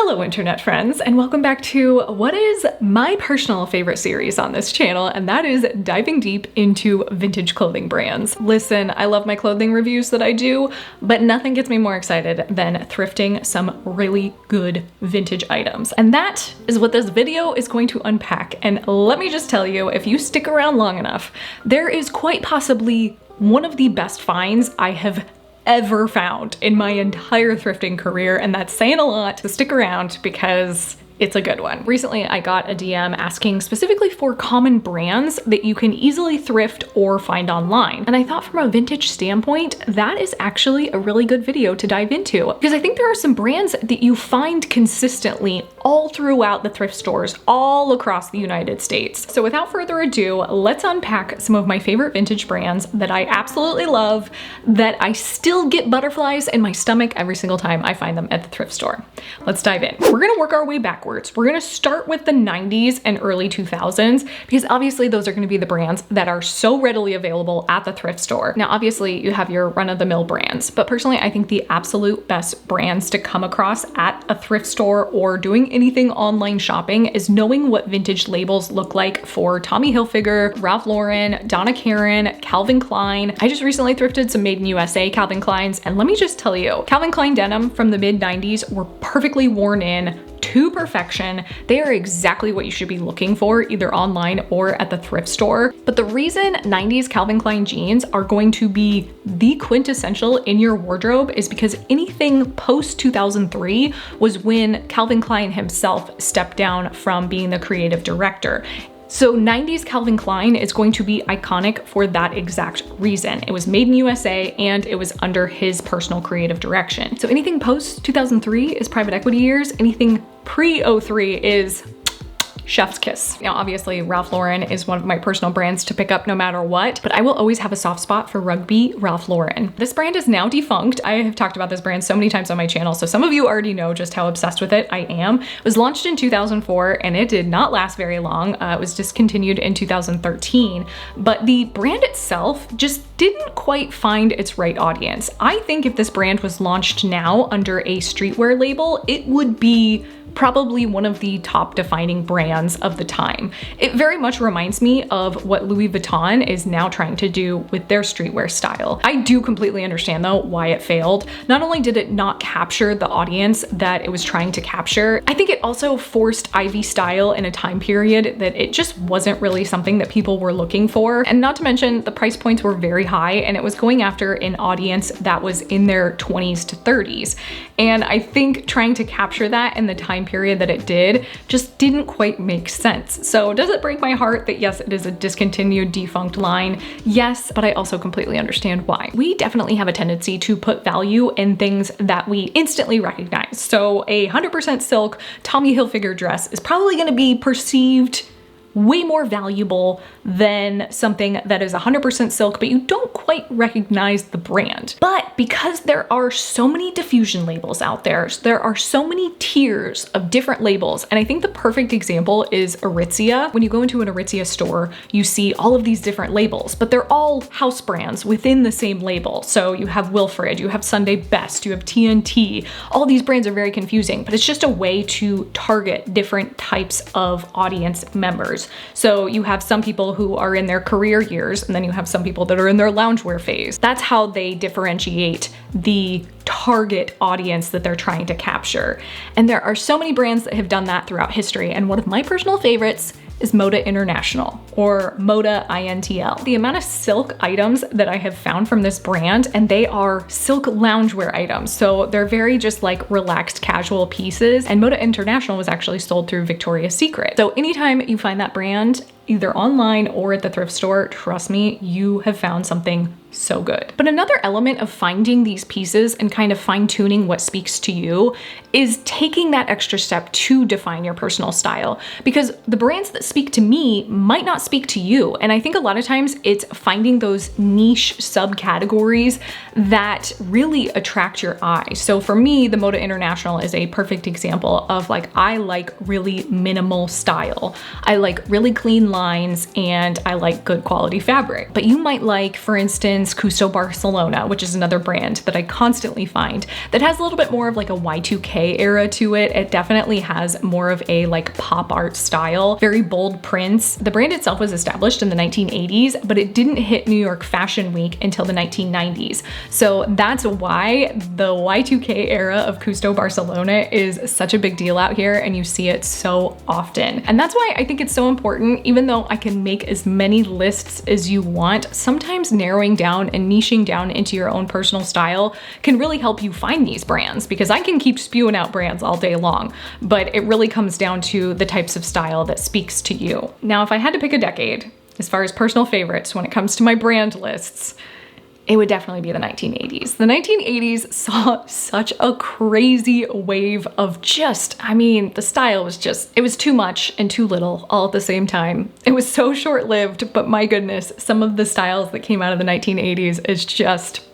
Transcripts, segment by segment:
Hello internet friends, and welcome back to what is my personal favorite series on this channel, and that is diving deep into vintage clothing brands. Listen, I love my clothing reviews that I do, but nothing gets me more excited than thrifting some really good vintage items. And that is what this video is going to unpack. And let me just tell you, if you stick around long enough, there is quite possibly one of the best finds I have ever found in my entire thrifting career, and that's saying a lot. So stick around because it's a good one. Recently, I got a DM asking specifically for common brands that you can easily thrift or find online. And I thought from a vintage standpoint, that is actually a really good video to dive into, because I think there are some brands that you find consistently all throughout the thrift stores all across the United States. So without further ado, let's unpack some of my favorite vintage brands that I absolutely love, that I still get butterflies in my stomach every single time I find them at the thrift store. Let's dive in. We're gonna work our way backwards. We're gonna start with the 90s and early 2000s, because obviously those are gonna be the brands that are so readily available at the thrift store. Now, obviously you have your run-of-the-mill brands, but personally I think the absolute best brands to come across at a thrift store or doing anything online shopping is knowing what vintage labels look like for Tommy Hilfiger, Ralph Lauren, Donna Karan, Calvin Klein. I just recently thrifted some made in USA Calvin Kleins, and let me just tell you, Calvin Klein denim from the mid 90s were perfectly worn in to perfection. They are exactly what you should be looking for either online or at the thrift store. But the reason 90s Calvin Klein jeans are going to be the quintessential in your wardrobe is because anything post 2003 was when Calvin Klein himself stepped down from being the creative director. So 90s Calvin Klein is going to be iconic for that exact reason. It was made in USA and it was under his personal creative direction. So anything post 2003 is private equity years. Anything pre 03 is chef's kiss. Now, obviously Ralph Lauren is one of my personal brands to pick up no matter what, but I will always have a soft spot for Rugby Ralph Lauren. This brand is now defunct. I have talked about this brand so many times on my channel, so some of you already know just how obsessed with it I am. It was launched in 2004 and it did not last very long. It was discontinued in 2013, but the brand itself just didn't quite find its right audience. I think if this brand was launched now under a streetwear label, it would be probably one of the top defining brands of the time. It very much reminds me of what Louis Vuitton is now trying to do with their streetwear style. I do completely understand though why it failed. Not only did it not capture the audience that it was trying to capture, I think it also forced Ivy style in a time period that it just wasn't really something that people were looking for. And not to mention the price points were very high and it was going after an audience that was in their 20s to 30s. And I think trying to capture that in the time period that it did just didn't quite make sense. So does it break my heart that yes, it is a discontinued, defunct line? Yes, but I also completely understand why. We definitely have a tendency to put value in things that we instantly recognize. So a 100% silk Tommy Hilfiger dress is probably gonna be perceived way more valuable than something that is 100% silk, but you don't quite recognize the brand. But because there are so many diffusion labels out there are so many tiers of different labels. And I think the perfect example is Aritzia. When you go into an Aritzia store, you see all of these different labels, but they're all house brands within the same label. So you have Wilfred, you have Sunday Best, you have TNT. All these brands are very confusing, but it's just a way to target different types of audience members. So you have some people who are in their career years, and then you have some people that are in their loungewear phase. That's how they differentiate the target audience that they're trying to capture. And there are so many brands that have done that throughout history. And one of my personal favorites is Moda International, or Moda INTL. The amount of silk items that I have found from this brand, and they are silk loungewear items. So they're very just like relaxed casual pieces. And Moda International was actually sold through Victoria's Secret. So anytime you find that brand, either online or at the thrift store, trust me, you have found something so good. But another element of finding these pieces and kind of fine-tuning what speaks to you is taking that extra step to define your personal style, because the brands that speak to me might not speak to you. And I think a lot of times it's finding those niche subcategories that really attract your eye. So for me, the Moda International is a perfect example of like, I like really minimal style. I like really clean lines and I like good quality fabric. But you might like, for instance, Men's Custo Barcelona, which is another brand that I constantly find that has a little bit more of like a Y2K era to it. It definitely has more of a like pop art style, very bold prints. The brand itself was established in the 1980s, but it didn't hit New York Fashion Week until the 1990s. So that's why the Y2K era of Custo Barcelona is such a big deal out here, and you see it so often. And that's why I think it's so important, even though I can make as many lists as you want, sometimes narrowing down and niching down into your own personal style can really help you find these brands, because I can keep spewing out brands all day long, but it really comes down to the types of style that speaks to you. Now, if I had to pick a decade, as far as personal favorites when it comes to my brand lists, it would definitely be the 1980s. The 1980s saw such a crazy wave of the style was it was too much and too little all at the same time. It was so short-lived, but my goodness, some of the styles that came out of the 1980s is just,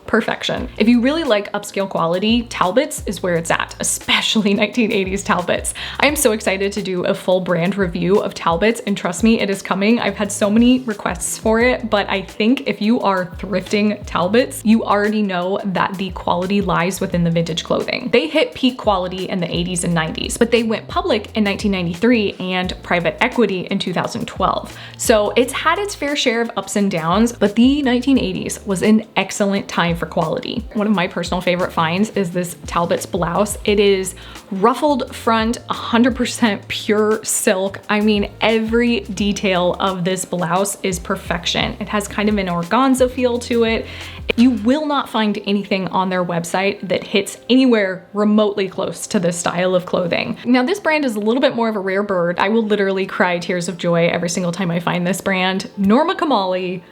perfection. If you really like upscale quality, Talbots is where it's at, especially 1980s Talbots. I am so excited to do a full brand review of Talbots, and trust me, it is coming. I've had so many requests for it, but I think if you are thrifting Talbots, you already know that the quality lies within the vintage clothing. They hit peak quality in the 80s and 90s, but they went public in 1993 and private equity in 2012. So it's had its fair share of ups and downs, but the 1980s was an excellent time for quality. One of my personal favorite finds is this Talbots blouse. It is ruffled front, 100% pure silk. I mean, every detail of this blouse is perfection. It has kind of an organza feel to it. You will not find anything on their website that hits anywhere remotely close to this style of clothing. Now, this brand is a little bit more of a rare bird. I will literally cry tears of joy every single time I find this brand. Norma Kamali.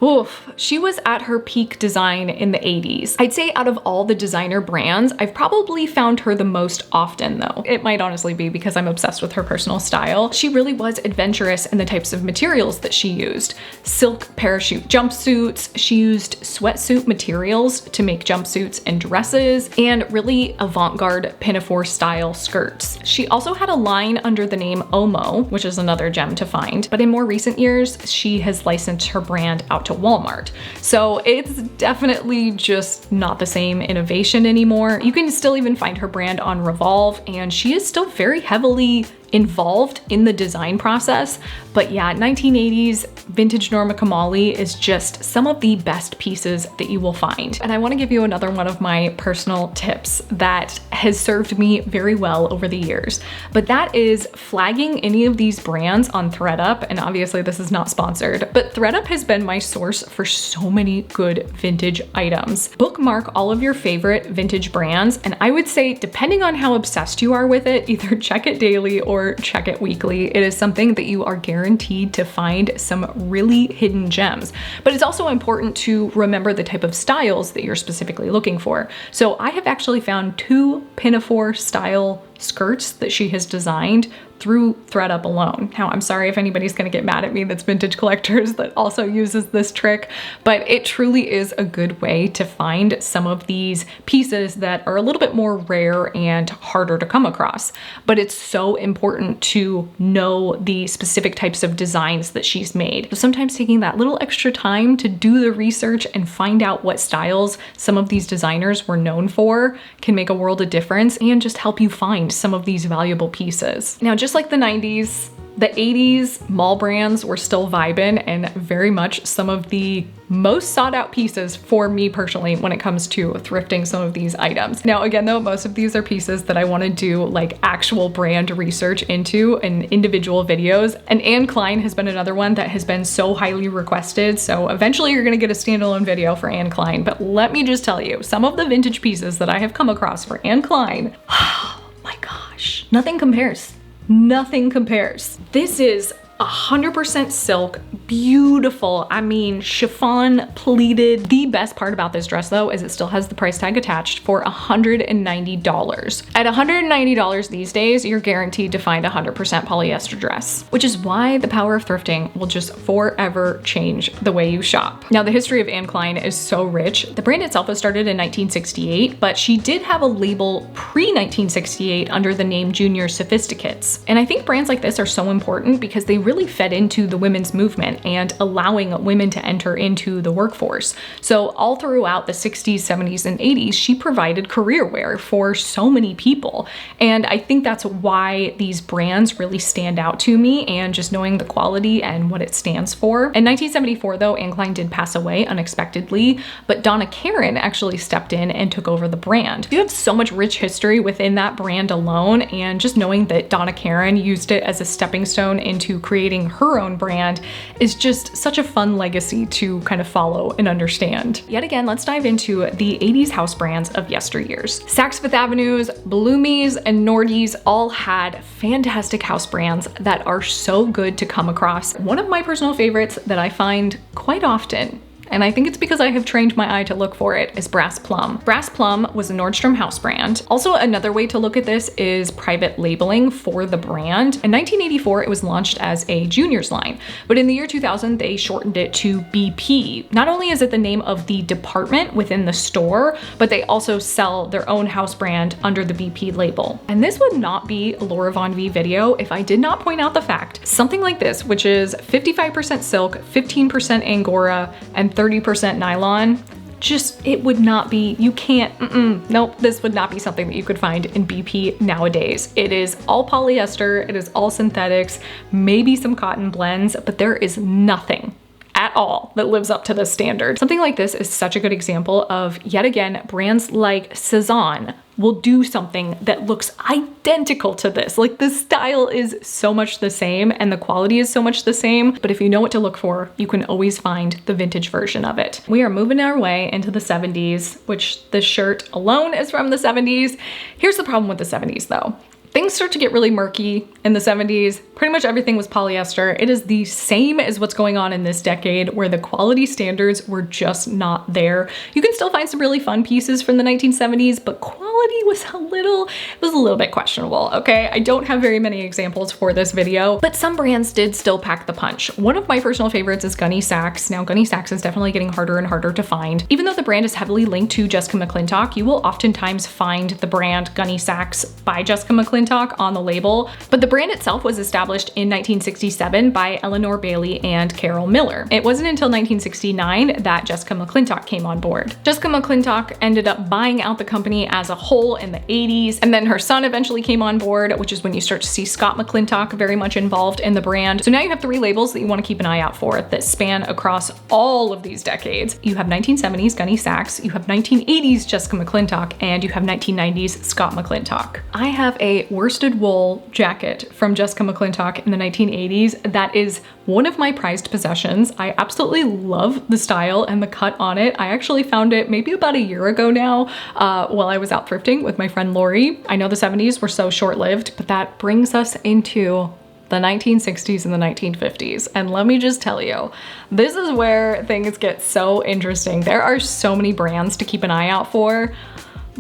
Oof, she was at her peak design in the 80s. I'd say out of all the designer brands, I've probably found her the most often though. It might honestly be because I'm obsessed with her personal style. She really was adventurous in the types of materials that she used. Silk parachute jumpsuits, she used sweatsuit materials to make jumpsuits and dresses, and really avant-garde pinafore style skirts. She also had a line under the name Omo, which is another gem to find, but in more recent years, she has licensed her brand out to Walmart. So it's definitely just not the same innovation anymore. You can still even find her brand on Revolve, and she is still very heavily involved in the design process. But yeah, 1980s vintage Norma Kamali is just some of the best pieces that you will find. And I want to give you another one of my personal tips that has served me very well over the years. But that is flagging any of these brands on Thredup. And obviously this is not sponsored, but Thredup has been my source for so many good vintage items. Bookmark all of your favorite vintage brands, and I would say, depending on how obsessed you are with it, either check it daily or check it weekly. It is something that you are guaranteed to find some really hidden gems. But it's also important to remember the type of styles that you're specifically looking for. So I have actually found 2 pinafore style skirts that she has designed through Thredup alone. Now, I'm sorry if anybody's gonna get mad at me that's vintage collectors that also uses this trick, but it truly is a good way to find some of these pieces that are a little bit more rare and harder to come across. But it's so important to know the specific types of designs that she's made. So sometimes taking that little extra time to do the research and find out what styles some of these designers were known for can make a world of difference and just help you find some of these valuable pieces. Now, just like the 90s, the 80s mall brands were still vibing and very much some of the most sought out pieces for me personally when it comes to thrifting some of these items. Now, again though, most of these are pieces that I want to do like actual brand research into in individual videos. And Anne Klein has been another one that has been so highly requested. So eventually you're going to get a standalone video for Anne Klein. But let me just tell you, some of the vintage pieces that I have come across for Anne Klein, oh my gosh, nothing compares. Nothing compares. This is 100% silk, beautiful. I mean, chiffon pleated. The best part about this dress though is it still has the price tag attached for $190. At $190 these days, you're guaranteed to find a 100% polyester dress, which is why the power of thrifting will just forever change the way you shop. Now, the history of Anne Klein is so rich. The brand itself was started in 1968, but she did have a label pre-1968 under the name Junior Sophisticates. And I think brands like this are so important because they really fed into the women's movement. and allowing women to enter into the workforce. So all throughout the 60s, 70s, and 80s, she provided career wear for so many people. And I think that's why these brands really stand out to me, and just knowing the quality and what it stands for. In 1974 though, Anne Klein did pass away unexpectedly, but Donna Karan actually stepped in and took over the brand. You have so much rich history within that brand alone, and just knowing that Donna Karan used it as a stepping stone into creating her own brand is just such a fun legacy to kind of follow and understand. Yet again, let's dive into the 80s house brands of yesteryears. Saks Fifth Avenues, Bloomies, and Nordy's all had fantastic house brands that are so good to come across. One of my personal favorites that I find quite often, and I think it's because I have trained my eye to look for it, is Brass Plum. Brass Plum was a Nordstrom house brand. Also, another way to look at this is private labeling for the brand. In 1984, it was launched as a juniors line, but in the year 2000, they shortened it to BP. Not only is it the name of the department within the store, but they also sell their own house brand under the BP label. And this would not be a lauravonv video if I did not point out the fact something like this, which is 55% silk, 15% Angora, and 30% nylon, just, it would not be, you can't, nope, this would not be something that you could find in BP nowadays. It is all polyester, it is all synthetics, maybe some cotton blends, but there is nothing at all that lives up to this standard. Something like this is such a good example of, yet again, brands like Cezanne will do something that looks identical to this. Like, the style is so much the same and the quality is so much the same, but if you know what to look for, you can always find the vintage version of it. We are moving our way into the 70s, which this shirt alone is from the 70s. Here's the problem with the 70s though. Things start to get really murky in the 70s. Pretty much everything was polyester. It is the same as what's going on in this decade, where the quality standards were just not there. You can still find some really fun pieces from the 1970s, but quality was a little bit questionable, okay? I don't have very many examples for this video, but some brands did still pack the punch. One of my personal favorites is Gunne Sax. Now, Gunne Sax is definitely getting harder and harder to find. Even though the brand is heavily linked to Jessica McClintock, you will oftentimes find the brand Gunne Sax by Jessica McClintock on the label, but the brand itself was established in 1967 by Eleanor Bailey and Carol Miller. It wasn't until 1969 that Jessica McClintock came on board. Jessica McClintock ended up buying out the company as a whole in the 80s, and then her son eventually came on board, which is when you start to see Scott McClintock very much involved in the brand. So now you have 3 labels that you want to keep an eye out for that span across all of these decades. You have 1970s Gunne Sax, you have 1980s Jessica McClintock, and you have 1990s Scott McClintock. I have a worsted wool jacket from Jessica McClintock in the 1980s that is one of my prized possessions. I absolutely love the style and the cut on it. I actually found it maybe about a year ago now while I was out thrifting with my friend Lori. I know the 70s were so short-lived, but that brings us into the 1960s and the 1950s. And let me just tell you, this is where things get so interesting. There are so many brands to keep an eye out for,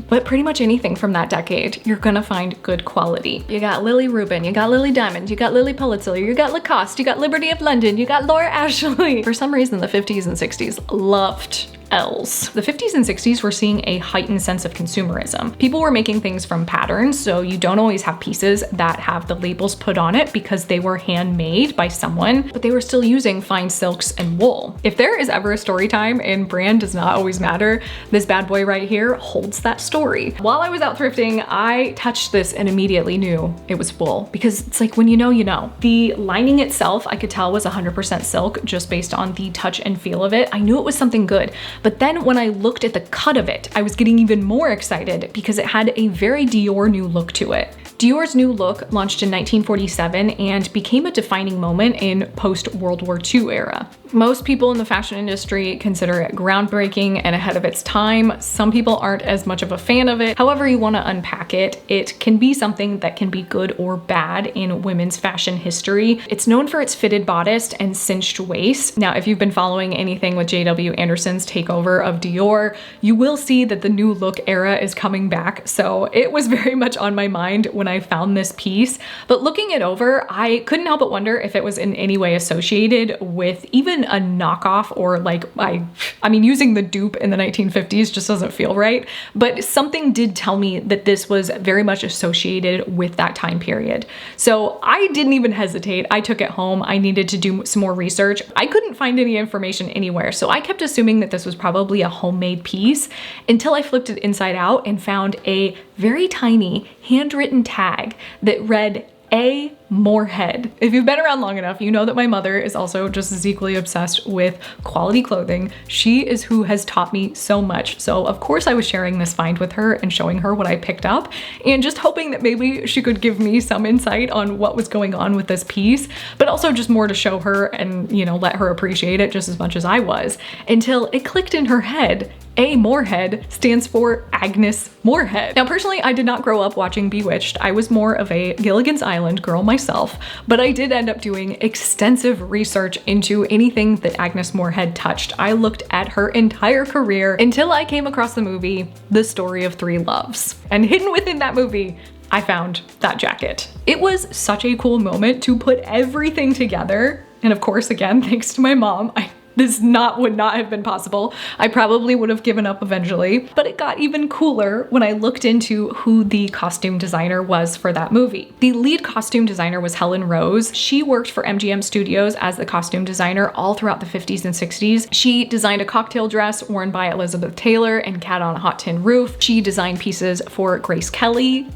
but pretty much anything from that decade, you're gonna find good quality. You got Lily Rubin, you got Lily Diamond, you got Lily Pulitzer, you got Lacoste, you got Liberty of London, you got Laura Ashley. For some reason, the 50s and 60s loved L's. The 50s and 60s were seeing a heightened sense of consumerism. People were making things from patterns, so you don't always have pieces that have the labels put on it because they were handmade by someone, but they were still using fine silks and wool. If there is ever a story time and brand does not always matter, this bad boy right here holds that story. While I was out thrifting, I touched this and immediately knew it was wool, because it's like, when you know, you know. The lining itself, I could tell was 100% silk just based on the touch and feel of it. I knew it was something good. But then when I looked at the cut of it, I was getting even more excited because it had a very Dior new look to it. Dior's new look launched in 1947 and became a defining moment in post-World War II era. Most people in the fashion industry consider it groundbreaking and ahead of its time. Some people aren't as much of a fan of it. However you want to unpack it, it can be something that can be good or bad in women's fashion history. It's known for its fitted bodice and cinched waist. Now, if you've been following anything with J.W. Anderson's takeover of Dior, you will see that the new look era is coming back. So it was very much on my mind when I found this piece. But looking it over, I couldn't help but wonder if it was in any way associated with even even a knockoff, or like, I mean, using the dupe in the 1950s just doesn't feel right, but something did tell me that this was very much associated with that time period. So I didn't even hesitate. I took it home. I needed to do some more research. I couldn't find any information anywhere, so I kept assuming that this was probably a homemade piece until I flipped it inside out and found a very tiny handwritten tag that read A. Moorhead. If you've been around long enough, you know that my mother is also just as equally obsessed with quality clothing. She is who has taught me so much. So of course I was sharing this find with her and showing her what I picked up, and just hoping that maybe she could give me some insight on what was going on with this piece, but also just more to show her and, you know, let her appreciate it just as much as I was, until it clicked in her head. A. Moorhead stands for Agnes Moorehead. Now, personally, I did not grow up watching Bewitched. I was more of a Gilligan's Island girl myself, but I did end up doing extensive research into anything that Agnes Moorehead touched. I looked at her entire career until I came across the movie, The Story of Three Loves. And hidden within that movie, I found that jacket. It was such a cool moment to put everything together. And of course, again, thanks to my mom, this would not have been possible. I probably would have given up eventually, but it got even cooler when I looked into who the costume designer was for that movie. The lead costume designer was Helen Rose. She worked for MGM Studios as the costume designer all throughout the 50s and 60s. She designed a cocktail dress worn by Elizabeth Taylor and Cat on a Hot Tin Roof. She designed pieces for Grace Kelly,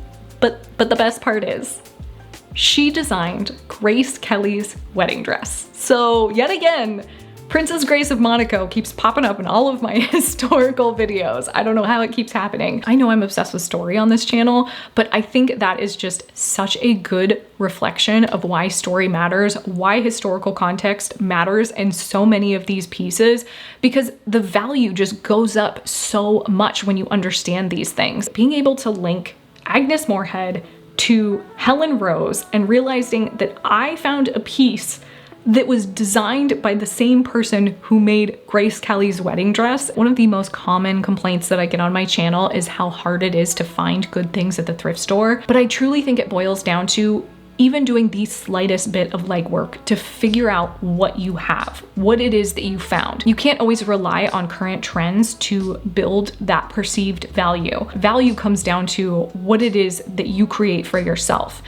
but the best part is, she designed Grace Kelly's wedding dress. So yet again, Princess Grace of Monaco keeps popping up in all of my historical videos. I don't know how it keeps happening. I know I'm obsessed with story on this channel, but I think that is just such a good reflection of why story matters, why historical context matters in so many of these pieces, because the value just goes up so much when you understand these things. Being able to link Agnes Moorehead to Helen Rose and realizing that I found a piece that was designed by the same person who made Grace Kelly's wedding dress. One of the most common complaints that I get on my channel is how hard it is to find good things at the thrift store. But I truly think it boils down to even doing the slightest bit of legwork to figure out what you have, what it is that you found. You can't always rely on current trends to build that perceived value. Value comes down to what it is that you create for yourself.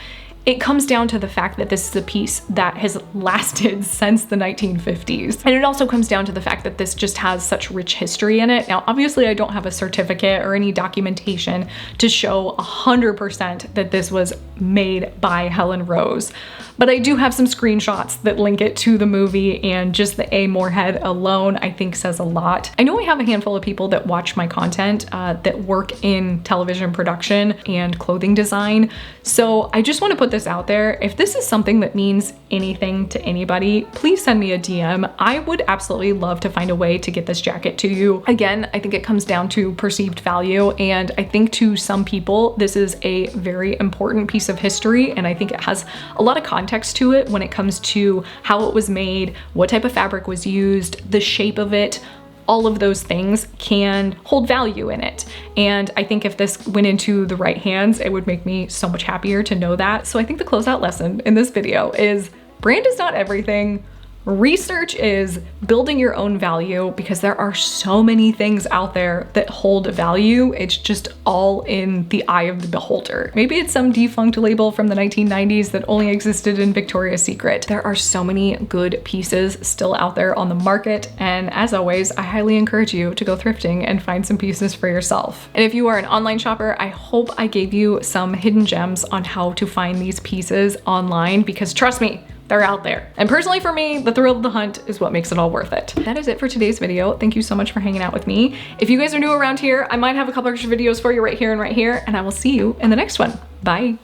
It comes down to the fact that this is a piece that has lasted since the 1950s. And it also comes down to the fact that this just has such rich history in it. Now, obviously I don't have a certificate or any documentation to show 100% that this was made by Helen Rose, but I do have some screenshots that link it to the movie, and just the A. Moorhead alone I think says a lot. I know I have a handful of people that watch my content that work in television production and clothing design, so I just want to put this out there. If this is something that means anything to anybody, please send me a DM. I would absolutely love to find a way to get this jacket to you. Again, I think it comes down to perceived value, and I think to some people this is a very important piece of history, and I think it has a lot of context to it when it comes to how it was made, what type of fabric was used, the shape of it. All of those things can hold value in it. And I think if this went into the right hands, it would make me so much happier to know that. So I think the closeout lesson in this video is brand is not everything. Research is building your own value, because there are so many things out there that hold value. It's just all in the eye of the beholder. Maybe it's some defunct label from the 1990s that only existed in Victoria's Secret. There are so many good pieces still out there on the market. And as always, I highly encourage you to go thrifting and find some pieces for yourself. And if you are an online shopper, I hope I gave you some hidden gems on how to find these pieces online, because trust me, they're out there. And personally for me, the thrill of the hunt is what makes it all worth it. That is it for today's video. Thank you so much for hanging out with me. If you guys are new around here, I might have a couple extra videos for you right here, and I will see you in the next one. Bye.